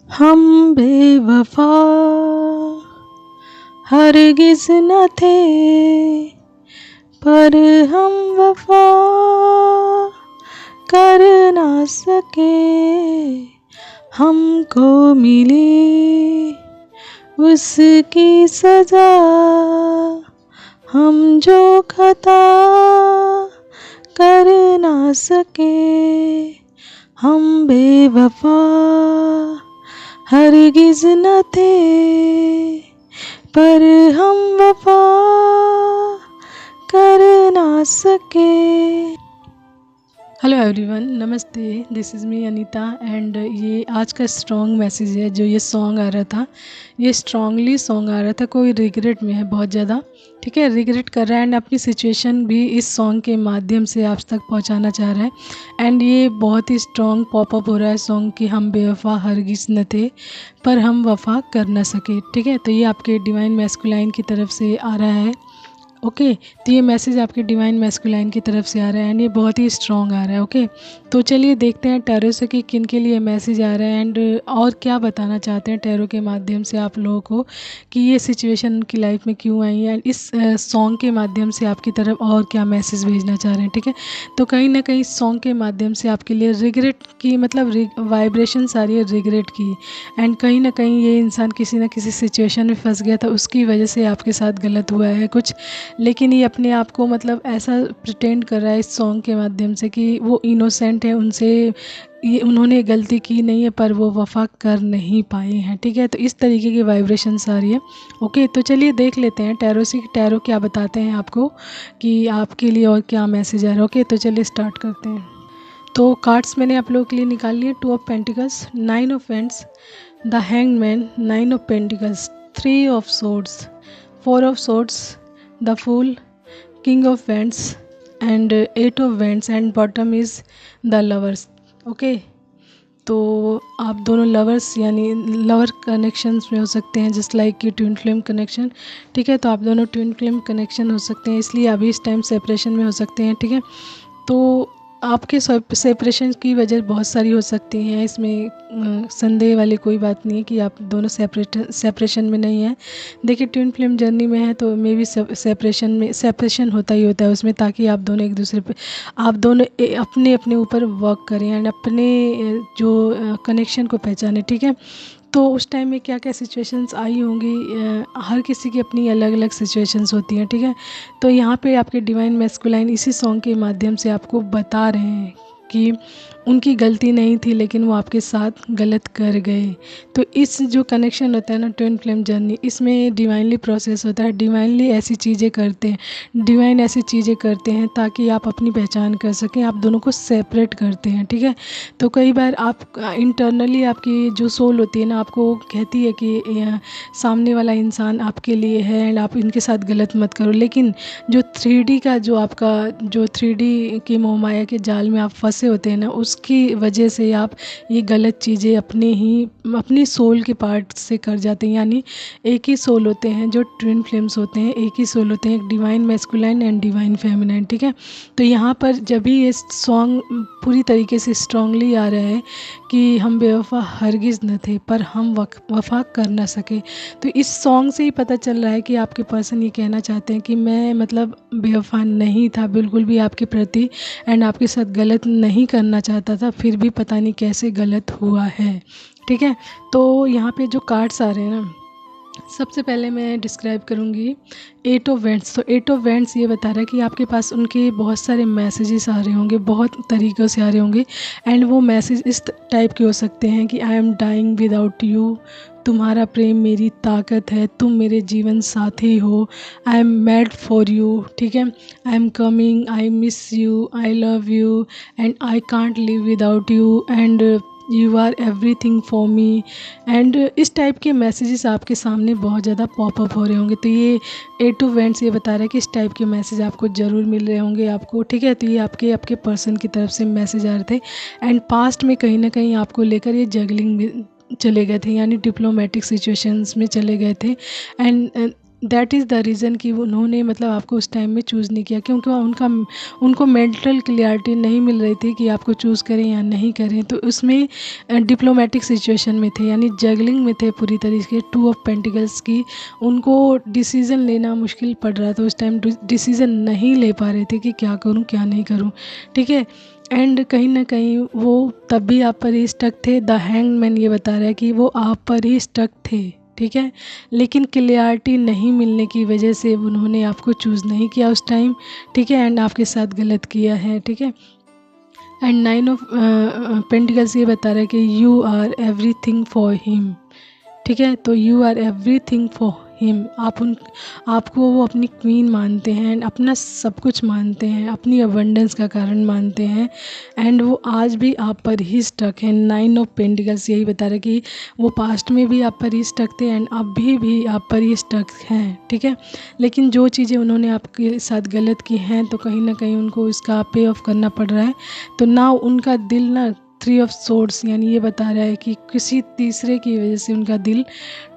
हम बेवफा हरगिज न थे, पर हम वफा कर ना सके। हमको मिली उसकी सजा, हम जो खता कर ना सके। हम बेवफा हरगिज न थे, पर हम वफा कर ना सके। हेलो एवरीवन, नमस्ते। This is me Anita and ये आज का स्ट्रॉन्ग मैसेज है। जो ये सॉन्ग आ रहा था, ये स्ट्रॉन्गली सॉन्ग आ रहा था। कोई रिग्रेट में है बहुत ज़्यादा, ठीक है, रिग्रेट कर रहा है एंड अपनी सिचुएशन भी इस सॉन्ग के माध्यम से आप तक पहुंचाना चाह रहा है। एंड ये बहुत ही स्ट्रॉन्ग पॉपअप हो रहा है सॉन्ग कि हम बेवफा हरगिज़ न थे, पर हम वफा कर ना सके। ठीक है, तो ये आपके डिवाइन मैस्कुलाइन की तरफ से आ रहा है। ओके, तो ये मैसेज आपके डिवाइन मैस्कुलाइन की तरफ से आ रहा है एंड ये बहुत ही स्ट्रॉन्ग आ रहा है। ओके, तो चलिए देखते हैं टैरो से कि किन के लिए मैसेज आ रहा है एंड और क्या बताना चाहते हैं टैरो के माध्यम से आप लोगों को कि ये सिचुएशन उनकी लाइफ में क्यों आई है एंड इस सॉन्ग के माध्यम से आपकी तरफ और क्या मैसेज भेजना चाह रहे हैं। ठीक है, तो कहीं ना कहीं सॉन्ग के माध्यम से आपके लिए रिग्रेट की मतलब वाइब्रेशन आ रही है रिग्रेट की। एंड कहीं ना कहीं ये इंसान किसी ना किसी सिचुएशन में फंस गया था, उसकी वजह से आपके साथ गलत हुआ है कुछ, लेकिन ये अपने आप को मतलब ऐसा प्रिटेंड कर रहा है इस सॉन्ग के माध्यम से कि वो इनोसेंट है, उनसे ये उन्होंने गलती की नहीं है पर वो वफा कर नहीं पाए हैं। ठीक है, तो इस तरीके की वाइब्रेशंस आ रही है। ओके, तो चलिए देख लेते हैं टैरो से कि टैरो क्या बताते हैं आपको कि आपके लिए और क्या मैसेज आ रहा है। ओके, तो चलिए स्टार्ट करते हैं। तो कार्ड्स मैंने आप लोगों के लिए निकाल लिए। 2 of pentacles, 9 of wands, the hanged man, 9 of pentacles, 3 of swords, 4 of swords, the fool, king of wands and 8 of wands and bottom is the lovers. Okay, तो आप दोनों लवर्स यानी लवर कनेक्शंस में हो सकते हैं, जस्ट लाइक कि twin flame connection. ठीक है, तो आप दोनों ट्विन फ्लेम कनेक्शन हो सकते हैं, इसलिए अभी इस टाइम सेपरेशन में हो सकते हैं। ठीक है, तो आपके सेपरेशन की वजह बहुत सारी हो सकती हैं, इसमें संदेह वाली कोई बात नहीं है कि आप दोनों सेपरेशन में नहीं हैं। देखिए, ट्विन फ्लेम जर्नी में है तो मे भी सेपरेशन होता ही होता है उसमें, ताकि आप दोनों एक दूसरे पे आप दोनों अपने अपने ऊपर वर्क करें एंड अपने जो कनेक्शन को पहचानें। ठीक है, तो उस टाइम में क्या क्या सिचुएशंस आई होंगी, हर किसी की अपनी अलग अलग सिचुएशंस होती हैं। ठीक है, तो यहाँ पे आपके डिवाइन मैस्कुलाइन इसी सॉन्ग के माध्यम से आपको बता रहे हैं कि उनकी गलती नहीं थी लेकिन वो आपके साथ गलत कर गए। तो इस जो कनेक्शन होता है ना, ट्विन फ्लेम जर्नी, इसमें डिवाइनली प्रोसेस होता है। डिवाइनली ऐसी चीज़ें करते हैं, डिवाइन ऐसी चीज़ें करते हैं ताकि आप अपनी पहचान कर सकें, आप दोनों को सेपरेट करते हैं। ठीक है, तो कई बार आप इंटरनली आपकी जो सोल होती है ना, आपको कहती है कि सामने वाला इंसान आपके लिए है एंड आप इनके साथ गलत मत करो, लेकिन जो 3D का जो आपका जो 3D की मोहमाया के जाल में आप फंसे होते हैं ना, उसकी वजह से आप ये गलत चीज़ें अपनी सोल के पार्ट से कर जाते हैं। यानी एक ही सोल होते हैं जो ट्विन फ्लेम्स होते हैं, एक ही सोल होते हैं, एक divine masculine and divine feminine. ठीक है, तो यहाँ पर जब भी ये सॉन्ग पूरी तरीके से स्ट्रांगली आ रहा है कि हम बेवफा हरगिज़ न थे, पर हम वफा कर ना सके, तो इस सॉन्ग से ही पता चल रहा है कि आपके पर्सन ये कहना चाहते हैं कि मैं मतलब बेवफा नहीं था बिल्कुल भी आपके प्रति एंड आपके साथ गलत नहीं करना चाहता था, फिर भी पता नहीं कैसे गलत हुआ है। ठीक है, तो यहाँ पे जो कार्ड्स आ रहे हैं ना, सबसे पहले मैं डिस्क्राइब करूँगी 8 ऑफ वेंट्स। तो 8 ऑफ वेंट्स ये बता रहा है कि आपके पास उनके बहुत सारे मैसेजेस आ रहे होंगे, बहुत तरीक़ों से आ रहे होंगे एंड वो मैसेज इस टाइप के हो सकते हैं कि I am dying without you, तुम्हारा प्रेम मेरी ताकत है, तुम मेरे जीवन साथी हो, I am mad for you. ठीक है, I am coming, I miss you, I love you and I can't live without you and you are everything for me. And इस टाइप के मैसेजेस आपके सामने बहुत ज़्यादा पॉपअप हो रहे होंगे। तो ये 8 ऑफ वेंट्स ये बता रहा है कि इस टाइप के मैसेज आपको ज़रूर मिल रहे होंगे आपको। ठीक है, तो ये आपके आपके पर्सन की तरफ से मैसेज आ रहे थे एंड पास्ट में कहीं ना कहीं आपको लेकर ये जगलिंग में चले गए थे, यानी डिप्लोमेटिक सिचुएशंस में चले गए थे and that is the reason कि उन्होंने मतलब आपको उस टाइम में चूज़ नहीं किया, क्योंकि उनको मेंटल क्लियरिटी नहीं मिल रही थी कि आपको चूज़ करें या नहीं करें। तो उसमें डिप्लोमेटिक सिचुएशन में थे, यानी जगलिंग में थे पूरी तरीके, 2 ऑफ पेंटिकल्स की। उनको डिसीज़न लेना मुश्किल पड़ रहा था उस टाइम, डिसीज़न नहीं ले पा रहे थे कि क्या करूं क्या नहीं करूं, ठीक है। एंड कहीं ना कहीं वो तब भी आप पर ही स्टक थे। द हैंगमैन ये बता रहा है कि वो आप पर ही स्टक थे, ठीक है। लेकिन क्लियरिटी नहीं मिलने की वजह से उन्होंने आपको चूज़ नहीं किया उस टाइम, ठीक है। एंड आपके साथ गलत किया है, ठीक है। एंड 9 ऑफ पेंटिकल्स ये बता रहा है कि you are everything for him, ठीक है। तो you are everything for him, आपको वो अपनी क्वीन मानते हैं, अपना सब कुछ मानते हैं, अपनी अबंडेंस का कारण मानते हैं। एंड वो आज भी आप पर ही स्टक है। 9 ऑफ पेंटिकल्स यही बता रहा है कि वो पास्ट में भी आप पर ही स्टक थे एंड अभी भी आप पर ही स्टक हैं, ठीक है। लेकिन जो चीज़ें उन्होंने आपके साथ गलत की हैं तो कहीं ना कहीं उनको इसका पे ऑफ करना पड़ रहा है। तो ना उनका दिल ना 3 ऑफ सोर्ड्स यानी ये बता रहा है कि किसी तीसरे की वजह से उनका दिल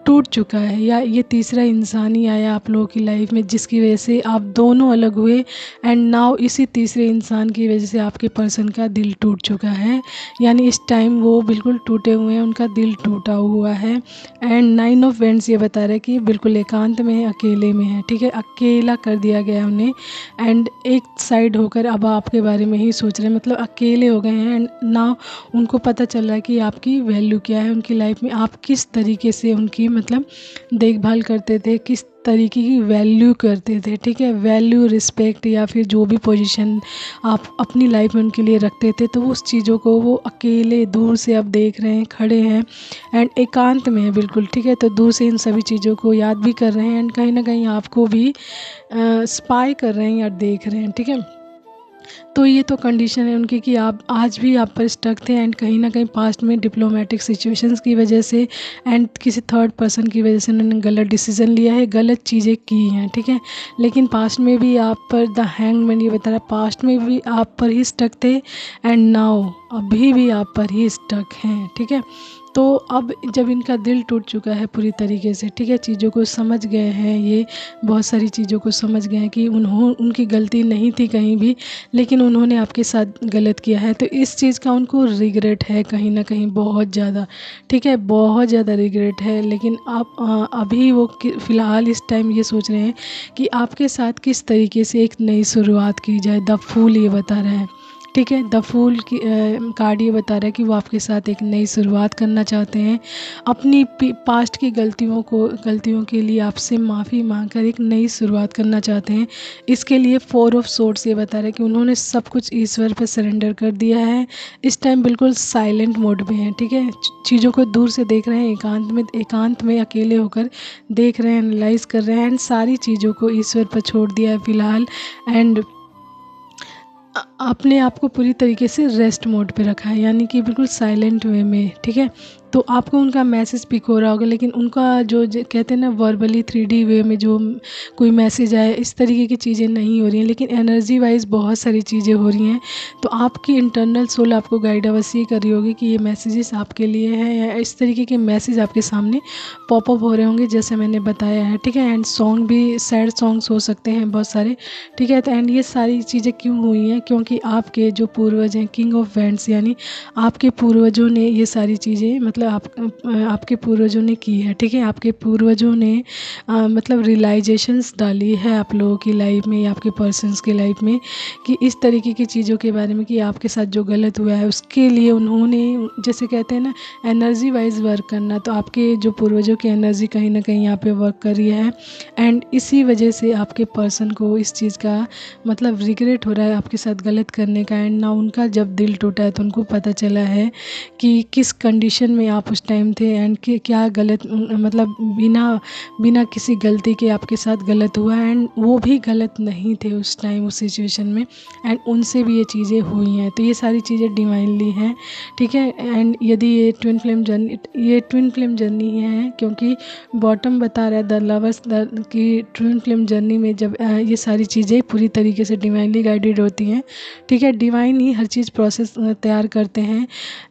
टूट चुका है, या ये तीसरा इंसान ही आया आप लोगों की लाइफ में जिसकी वजह से आप दोनों अलग हुए। एंड नाउ इसी तीसरे इंसान की वजह से आपके पर्सन का दिल टूट चुका है, यानी इस टाइम वो बिल्कुल टूटे हुए हैं, उनका दिल टूटा हुआ है। एंड 9 ऑफ वेंट्स ये बता रहा है कि बिल्कुल एकांत में है, अकेले में है, ठीक है। अकेला कर दिया गया उन्हें एंड एक साइड होकर अब आपके बारे में ही सोच रहे हैं, मतलब अकेले हो गए हैं। एंड नाउ उनको पता चल रहा है कि आपकी वैल्यू क्या है उनकी लाइफ में, आप किस तरीके से उनकी मतलब देखभाल करते थे, किस तरीके की वैल्यू करते थे, ठीक है। वैल्यू, रिस्पेक्ट या फिर जो भी पोजीशन आप अपनी लाइफ में उनके लिए रखते थे, तो उस चीज़ों को वो अकेले दूर से अब देख रहे हैं, खड़े हैं एंड एकांत में है बिल्कुल, ठीक है। तो दूर से इन सभी चीज़ों को याद भी कर रहे हैं एंड कहीं ना कहीं आपको भी स्पाई कर रहे हैं या देख रहे हैं, ठीक है। तो ये तो कंडीशन है उनकी कि आप आज भी आप पर स्टक थे एंड कहीं ना कहीं पास्ट में डिप्लोमेटिक सिचुएशंस की वजह से एंड किसी थर्ड पर्सन की वजह से उन्होंने गलत डिसीजन लिया है, गलत चीज़ें की हैं, ठीक है। लेकिन पास्ट में भी आप पर द हैंगमैन ये बता रहा है, पास्ट में भी आप पर ही स्टक थे एंड नाउ अभी भी आप पर ही स्टक हैं, ठीक है। तो अब जब इनका दिल टूट चुका है पूरी तरीके से, ठीक है, चीज़ों को समझ गए हैं, ये बहुत सारी चीज़ों को समझ गए हैं कि उनकी गलती नहीं थी कहीं भी, लेकिन उन्होंने आपके साथ गलत किया है। तो इस चीज़ का उनको रिग्रेट है कहीं ना कहीं बहुत ज़्यादा, ठीक है, बहुत ज़्यादा रिग्रेट है। लेकिन आप अभी वो फ़िलहाल इस टाइम ये सोच रहे हैं कि आपके साथ किस तरीके से एक नई शुरुआत की जाए। द फूल ये बता रहा है, ठीक है। द फूल की कार्ड ये बता रहा है कि वो आपके साथ एक नई शुरुआत करना चाहते हैं, अपनी पास्ट की गलतियों के लिए आपसे माफ़ी मांगकर एक नई शुरुआत करना चाहते हैं। इसके लिए 4 ऑफ सोर्ड्स ये बता रहा है कि उन्होंने सब कुछ ईश्वर पर सरेंडर कर दिया है। इस टाइम बिल्कुल साइलेंट मोड में है, ठीक है। चीज़ों को दूर से देख रहे हैं, एकांत में अकेले होकर देख रहे हैं, एनालाइज कर रहे हैं एंड सारी चीज़ों को ईश्वर पर छोड़ दिया है फ़िलहाल। एंड अपने आप को पूरी तरीके से रेस्ट मोड पे रखा है, यानी कि बिल्कुल साइलेंट वे में, ठीक है। तो आपको उनका मैसेज पिक हो रहा होगा, लेकिन उनका जो कहते हैं ना वर्बली 3D वे में जो कोई मैसेज आए, इस तरीके की चीज़ें नहीं हो रही हैं, लेकिन एनर्जी वाइज बहुत सारी चीज़ें हो रही हैं। तो आपकी इंटरनल सोल आपको गाइड अवश्य कर रही होगी कि ये मैसेजेस आपके लिए हैं, या इस तरीके के मैसेज आपके सामने पॉपअप हो रहे होंगे जैसे मैंने बताया है, ठीक है। एंड सॉन्ग भी सैड सॉन्ग्स हो सकते हैं बहुत सारे, ठीक है। तो एंड ये सारी चीज़ें क्यों हुई हैं, क्योंकि आपके जो पूर्वज हैं, किंग ऑफ वेंट्स, यानी आपके पूर्वजों ने ये सारी चीज़ें मतलब आपके पूर्वजों ने की है, ठीक है। आपके पूर्वजों ने मतलब रियलाइजेशंस डाली है आप लोगों की लाइफ में या आपके पर्सन्स की लाइफ में कि इस तरीके की चीज़ों के बारे में कि आपके साथ जो गलत हुआ है उसके लिए उन्होंने, जैसे कहते हैं ना एनर्जी वाइज वर्क करना, तो आपके जो पूर्वजों की एनर्जी कहीं ना कहीं यहाँ पे वर्क कर रही है एंड इसी वजह से आपके पर्सन को इस चीज़ का मतलब रिग्रेट हो रहा है आपके साथ गलत करने का। एंड ना उनका जब दिल टूटा है तो उनको पता चला है कि किस कंडीशन में आप उस टाइम थे एंड कि क्या गलत मतलब बिना किसी गलती के आपके साथ गलत हुआ एंड वो भी गलत नहीं थे उस टाइम उस सिचुएशन में एंड उनसे भी ये चीज़ें हुई हैं। तो ये सारी चीज़ें डिवाइनली हैं, ठीक है। एंड यदि ये ट्विन फ्लेम जर्नी है, क्योंकि बॉटम बता रहा है द लवर्स की ट्विन फ्लेम जर्नी में जब ये सारी चीज़ें पूरी तरीके से डिवाइनली गाइडेड होती हैं ठीक है, डिवाइन ही हर चीज़ प्रोसेस तैयार करते हैं।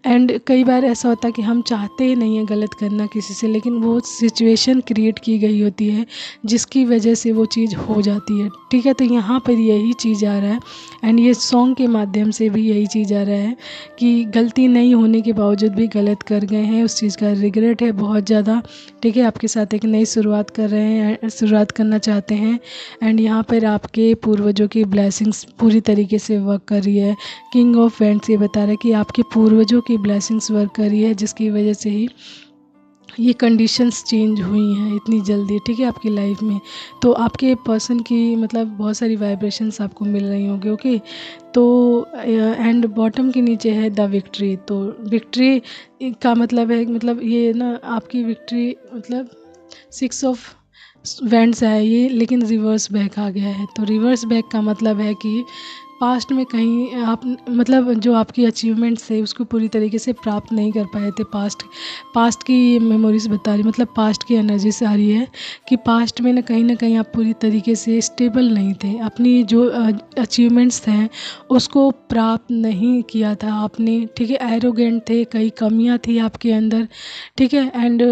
एंड कई बार ऐसा होता है कि हम चाहते ही नहीं है गलत करना किसी से, लेकिन वो सिचुएशन क्रिएट की गई होती है जिसकी वजह से वो चीज़ हो जाती है। ठीक है, तो यहाँ पर यही चीज़ आ रहा है एंड ये सॉन्ग के माध्यम से भी यही चीज़ आ रहा है कि गलती नहीं होने के बावजूद भी गलत कर गए हैं, उस चीज़ का रिग्रेट है बहुत ज़्यादा। ठीक है, आपके साथ एक नई शुरुआत कर रहे हैं, शुरुआत करना चाहते हैं एंड यहाँ पर आपके पूर्वजों की ब्लेसिंग्स पूरी तरीके से वर्क कर रही है। किंग ऑफ वैंड्स ये बता रहा है कि आपके पूर्वजों की ब्लेसिंग्स वर्क कर रही है, जिसकी वजह से ही ये कंडीशंस चेंज हुई हैं इतनी जल्दी। ठीक है, आपकी लाइफ में तो आपके पर्सन की मतलब बहुत सारी वाइब्रेशंस आपको मिल रही होंगी। ओके, तो एंड बॉटम के नीचे है द विक्ट्री। तो विक्ट्री का मतलब है, मतलब ये ना आपकी विक्ट्री मतलब 6 ऑफ वैंड्स है ये, लेकिन रिवर्स बैक आ गया है। तो रिवर्स बैक का मतलब है कि पास्ट में कहीं आप मतलब जो आपकी अचीवमेंट्स थे उसको पूरी तरीके से प्राप्त नहीं कर पाए थे। पास्ट की मेमोरीज बता रही, मतलब पास्ट की एनर्जी से आ रही है कि पास्ट में ना कहीं आप पूरी तरीके से स्टेबल नहीं थे, अपनी जो अचीवमेंट्स थे उसको प्राप्त नहीं किया था आपने। ठीक है, एरोगेंट थे, कई कमियां थी आपके अंदर। ठीक है, एंड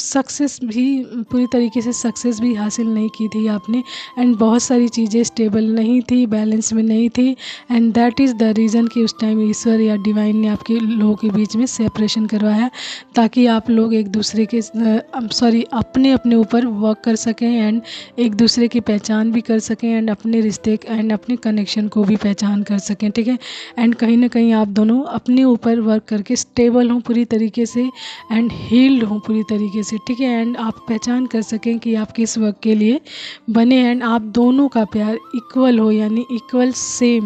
सक्सेस भी पूरी तरीके से सक्सेस भी हासिल नहीं की थी आपने एंड बहुत सारी चीज़ें स्टेबल नहीं थी, बैलेंस में नहीं थी and that is the reason कि उस टाइम ईश्वर या डिवाइन ने आपके लोगों के बीच में सेपरेशन करवाया, ताकि आप लोग एक दूसरे के अपने अपने ऊपर वर्क कर सकें एंड एक दूसरे की पहचान भी कर सकें एंड अपने रिश्ते एंड अपने कनेक्शन को भी पहचान कर सकें। ठीक है, एंड कहीं ना कहीं आप दोनों अपने ऊपर वर्क करके स्टेबल हों पूरी तरीके से एंड हील्ड हों पूरी तरीके से। ठीक है, एंड आप पहचान कर सकें कि आप किस वर्क के लिए बने एंड आप दोनों का प्यार इक्वल हो, यानी इक्वल सेम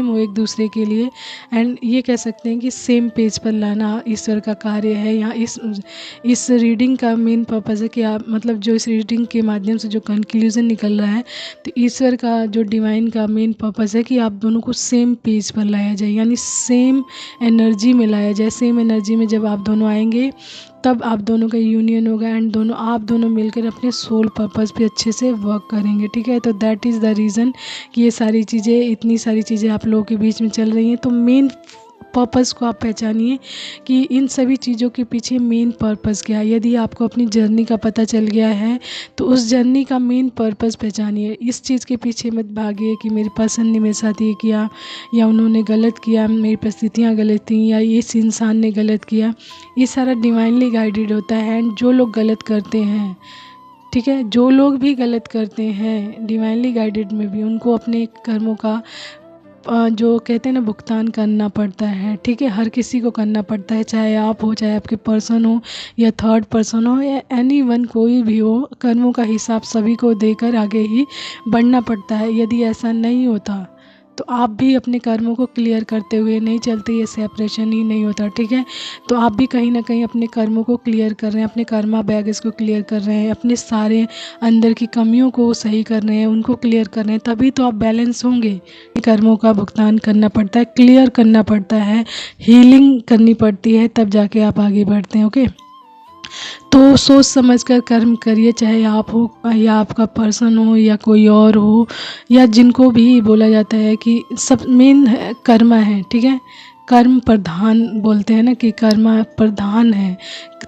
हो एक दूसरे के लिए। एंड ये कह सकते हैं कि सेम पेज पर लाना ईश्वर का कार्य है। यहाँ इस रीडिंग का मेन पर्पज़ है कि आप मतलब जो इस रीडिंग के माध्यम से जो कंक्लूज़न निकल रहा है, तो ईश्वर का जो डिवाइन का मेन पर्पज़ है कि आप दोनों को सेम पेज पर लाया जाए, यानी सेम एनर्जी में लाया जाए। सेम एनर्जी में जब आप दोनों आएंगे तब आप दोनों का यूनियन होगा एंड आप दोनों मिलकर अपने सोल पर्पस पे अच्छे से वर्क करेंगे। ठीक है, तो दैट इज़ द रीज़न कि ये सारी चीज़ें, इतनी सारी चीज़ें आप लोगों के बीच में चल रही हैं। तो मेन पर्पस को आप पहचानिए कि इन सभी चीज़ों के पीछे मेन पर्पस क्या है। यदि आपको अपनी जर्नी का पता चल गया है तो उस जर्नी का मेन पर्पस पहचानिए। इस चीज़ के पीछे मत भागिए कि मेरे पर्सन ने मेरे साथ ये किया या उन्होंने गलत किया, मेरी परिस्थितियाँ गलत थी या इस इंसान ने गलत किया। ये सारा डिवाइनली गाइडेड होता है एंड जो लोग गलत करते हैं, ठीक है, जो लोग भी गलत करते हैं डिवाइनली गाइडेड में भी उनको अपने कर्मों का जो कहते हैं ना भुगतान करना पड़ता है। ठीक है, हर किसी को करना पड़ता है, चाहे आप हो, चाहे आपके पर्सन हो या थर्ड पर्सन हो या एनीवन कोई भी हो, कर्मों का हिसाब सभी को देकर आगे ही बढ़ना पड़ता है। यदि ऐसा नहीं होता तो आप भी अपने कर्मों को क्लियर करते हुए नहीं चलते, ये सेपरेशन ही नहीं होता। ठीक है, तो आप भी कहीं ना कहीं अपने कर्मों को क्लियर कर रहे हैं, अपने कर्मा बैगेज को क्लियर कर रहे हैं, अपने सारे अंदर की कमियों को सही कर रहे हैं, उनको क्लियर कर रहे हैं, तभी तो आप बैलेंस होंगे। कर्मों का भुगतान करना पड़ता है, क्लियर करना पड़ता है, हीलिंग करनी पड़ती है, तब जाके आप आगे बढ़ते हैं। ओके, तो सोच समझ कर कर्म करिए, चाहे आप हो या आपका पर्सन हो या कोई और हो या जिनको भी बोला जाता है कि सब मेन कर्मा है। ठीक है, कर्म प्रधान बोलते हैं ना कि कर्म प्रधान है,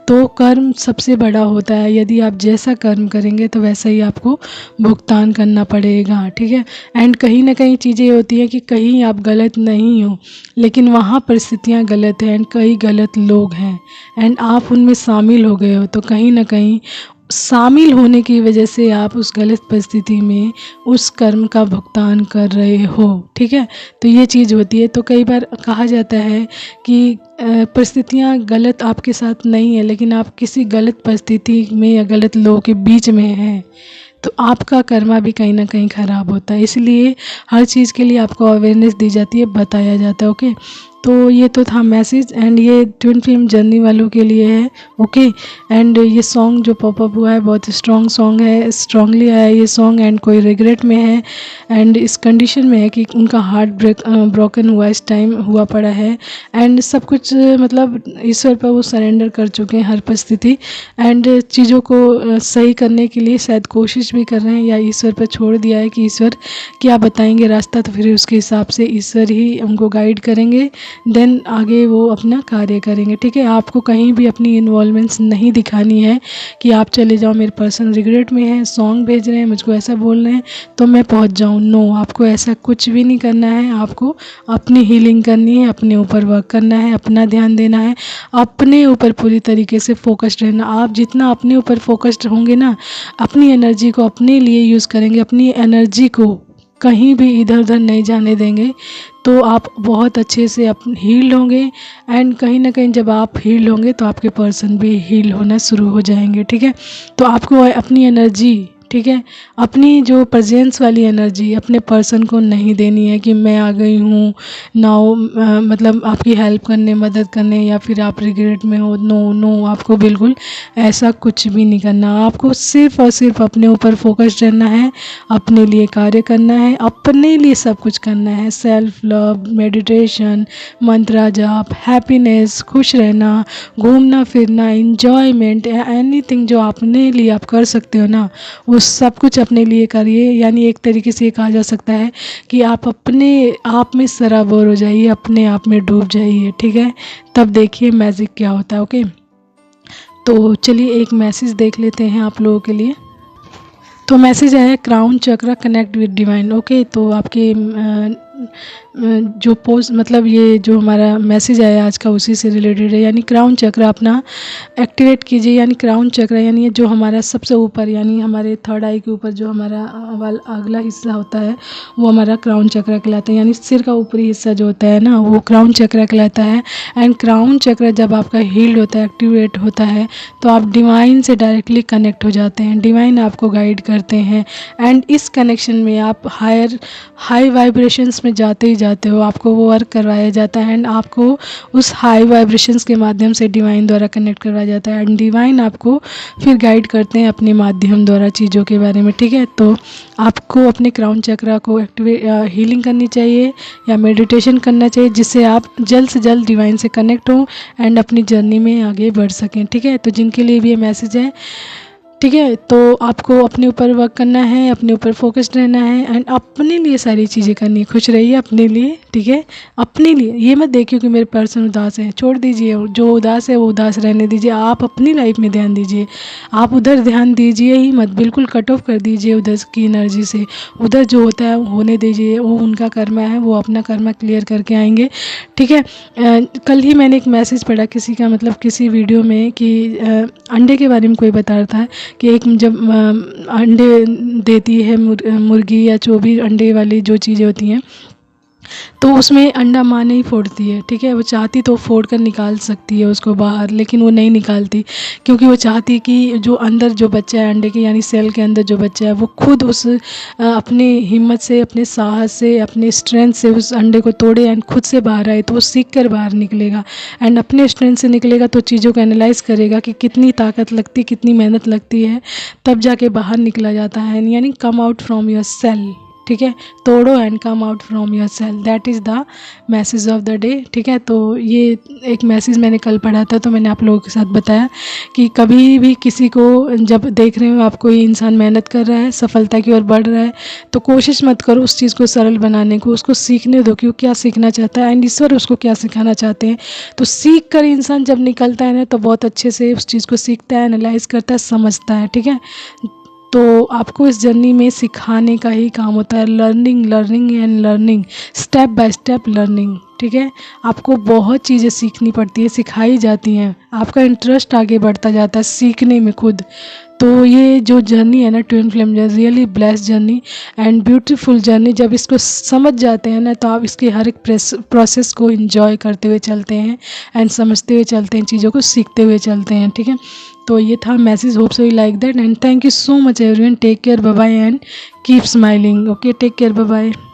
तो कर्म सबसे बड़ा होता है। यदि आप जैसा कर्म करेंगे तो वैसा ही आपको भुगतान करना पड़ेगा। ठीक है, एंड कहीं ना कहीं चीज़ें होती हैं कि कहीं आप गलत नहीं हो, लेकिन वहाँ परिस्थितियाँ गलत हैं एंड कई गलत लोग हैं एंड आप उनमें शामिल हो गए हो, तो कहीं ना कहीं शामिल होने की वजह से आप उस गलत परिस्थिति में उस कर्म का भुगतान कर रहे हो। ठीक है, तो ये चीज़ होती है। तो कई बार कहा जाता है कि परिस्थितियाँ गलत आपके साथ नहीं है, लेकिन आप किसी गलत परिस्थिति में या गलत लोगों के बीच में हैं, तो आपका कर्मा भी कहीं ना कहीं ख़राब होता है। इसलिए हर चीज़ के लिए आपको अवेयरनेस दी जाती है, बताया जाता है। ओके, तो ये तो था मैसेज, एंड ये ट्विन फिल्म जर्नी वालों के लिए है। ओके, एंड ये सॉन्ग जो पॉपअप हुआ है बहुत स्ट्रॉन्ग सॉन्ग है, स्ट्रांगली आया ये सॉन्ग, एंड कोई रिग्रेट में है एंड इस कंडीशन में है कि उनका हार्ट ब्रोकन हुआ, इस टाइम हुआ पड़ा है, एंड सब कुछ मतलब ईश्वर पर वो सरेंडर कर चुके हैं हर परिस्थिति, एंड चीज़ों को सही करने के लिए शायद कोशिश भी कर रहे हैं, या ईश्वर पर छोड़ दिया है कि ईश्वर क्या बताएंगे रास्ता, तो फिर उसके हिसाब से ईश्वर ही उनको गाइड करेंगे, देन आगे वो अपना कार्य करेंगे। ठीक है, आपको कहीं भी अपनी इन्वॉल्वमेंट्स नहीं दिखानी है कि आप चले जाओ, मेरे पर्सन रिग्रेट में है, सॉन्ग भेज रहे हैं, मुझको ऐसा बोल रहे हैं तो मैं पहुंच जाऊं। नो, आपको ऐसा कुछ भी नहीं करना है। आपको अपनी हीलिंग करनी है, अपने ऊपर वर्क करना है, अपना ध्यान देना है, अपने ऊपर पूरी तरीके से फोकस्ड रहना। आप जितना अपने ऊपर फोकस्ड होंगे ना, अपनी एनर्जी को अपने लिए यूज़ करेंगे, अपनी एनर्जी को कहीं भी इधर उधर नहीं जाने देंगे, तो आप बहुत अच्छे से हील होंगे, एंड कहीं ना कहीं जब आप हील होंगे तो आपके पर्सन भी हील होना शुरू हो जाएंगे। ठीक है, तो आपको अपनी एनर्जी, ठीक है, अपनी जो प्रेजेंस वाली एनर्जी अपने पर्सन को नहीं देनी है कि मैं आ गई हूँ नाउ, मतलब आपकी हेल्प करने, मदद करने, या फिर आप रिग्रेट में हो। नो नो, आपको बिल्कुल ऐसा कुछ भी नहीं करना। आपको सिर्फ और सिर्फ अपने ऊपर फोकस्ड रहना है, अपने लिए कार्य करना है, अपने लिए सब कुछ करना है। सेल्फ लव, मेडिटेशन, मंत्रा जाप, हैप्पीनेस, खुश रहना, घूमना फिरना, इंजॉयमेंट, एनीथिंग जो अपने लिए आप कर सकते हो ना, वो सब कुछ अपने लिए करिए। यानी एक तरीके से ये कहा जा सकता है कि आप अपने आप में सराबोर हो जाइए, अपने आप में डूब जाइए। ठीक है, तब देखिए मैजिक क्या होता है। ओके, तो चलिए एक मैसेज देख लेते हैं आप लोगों के लिए। तो मैसेज आया, क्राउन चक्र कनेक्ट विद डिवाइन। ओके, तो आपके जो पोस्ट, मतलब ये जो हमारा मैसेज आया आज का उसी से रिलेटेड है। यानी क्राउन चक्र अपना एक्टिवेट कीजिए। यानी क्राउन चक्र यानी जो हमारा सबसे ऊपर, यानी हमारे थर्ड आई के ऊपर जो हमारा अगला हिस्सा होता है वो हमारा क्राउन चक्र कहलाता है। यानी सिर का ऊपरी हिस्सा जो होता है ना, वो क्राउन चक्र कहलाता है। एंड क्राउन चक्र जब आपका हील्ड होता है, एक्टिवेट होता है, तो आप डिवाइन से डायरेक्टली कनेक्ट हो जाते हैं, डिवाइन आपको गाइड करते हैं, एंड इस कनेक्शन में आप हाई वाइब्रेशंस में जाते ही जाते हो। आपको वो वर्क करवाया जाता है, एंड आपको उस हाई वाइब्रेशंस के माध्यम से डिवाइन द्वारा कनेक्ट करवाया जाता है, एंड डिवाइन आपको फिर गाइड करते हैं अपने माध्यम द्वारा चीज़ों के बारे में। ठीक है, तो आपको अपने क्राउन चक्रा को एक्टिवेट हीलिंग करनी चाहिए या मेडिटेशन करना चाहिए, जिससे आप जल्द से जल्द डिवाइन से कनेक्ट हो एंड अपनी जर्नी में आगे बढ़ सकें। ठीक है, तो जिनके लिए भी ये मैसेज है, ठीक है, तो आपको अपने ऊपर वर्क करना है, अपने ऊपर फोकस्ड रहना है, एंड अपने लिए सारी चीज़ें करनी है। खुश रहिए अपने लिए। ठीक है, अपने लिए। ये मत देखिए कि मेरे पर्सन उदास है, छोड़ दीजिए, जो उदास है वो उदास रहने दीजिए। आप अपनी लाइफ में ध्यान दीजिए, आप उधर ध्यान दीजिए ही मत, बिल्कुल कट ऑफ कर दीजिए उधर की एनर्जी से। उधर जो होता है होने दीजिए, वो उनका कर्मा है, वो अपना कर्मा क्लियर करके आएंगे। ठीक है, कल ही मैंने एक मैसेज पढ़ा किसी का, मतलब किसी वीडियो में, कि अंडे के बारे में कोई बता रहा था कि एक जब अंडे देती है मुर्गी या जो भी अंडे वाली जो चीज़ें होती हैं, तो उसमें अंडा माँ नहीं फोड़ती है। ठीक है, वो चाहती तो फोड़ कर निकाल सकती है उसको बाहर, लेकिन वो नहीं निकालती, क्योंकि वो चाहती कि जो अंदर जो बच्चा है अंडे के, यानी सेल के अंदर जो बच्चा है, वो खुद उस अपनी हिम्मत से, अपने साहस से, अपने स्ट्रेंथ से उस अंडे को तोड़े एंड खुद से बाहर आए, तो वो सीख कर बाहर निकलेगा, एंड अपने स्ट्रेंथ से निकलेगा तो चीज़ों को एनालाइज करेगा कि कितनी ताकत लगती, कितनी मेहनत लगती है, तब जाके बाहर निकला जाता है। यानी come out from your cell. ठीक है, तोड़ो and come out from your cell, that is the message of the day. ठीक है, तो ये एक मैसेज मैंने कल पढ़ा था, तो मैंने आप लोगों के साथ बताया कि कभी भी किसी को जब देख रहे हो आप, कोई इंसान मेहनत कर रहा है, सफलता की ओर बढ़ रहा है, तो कोशिश मत करो उस चीज़ को सरल बनाने को, उसको सीखने दो कि वो क्या सीखना चाहता है एंड ईश्वर उसको क्या सिखाना चाहते हैं। तो सीख कर इंसान जब निकलता है ना, तो बहुत अच्छे से उस चीज़ को सीखता है, एनालाइज करता है, समझता है। ठीक है, तो आपको इस जर्नी में सिखाने का ही काम होता है, learning learning and learning, step by step learning. ठीक है, आपको बहुत चीज़ें सीखनी पड़ती है, सिखाई जाती हैं, आपका इंटरेस्ट आगे बढ़ता जाता है सीखने में खुद। तो ये जो जर्नी है ना, twin flame journey, really blessed journey and beautiful journey. जब इसको समझ जाते हैं ना, तो आप इसके हर एक प्रोसेस को एंजॉय करते हुए चलते हैं एंड समझते हुए चलते हैं, चीज़ों को सीखते हुए चलते हैं। ठीक है, तो ये था message, hope so you like that, and thank you so much everyone. Take care, bye bye, and keep smiling. Okay, take care, bye bye.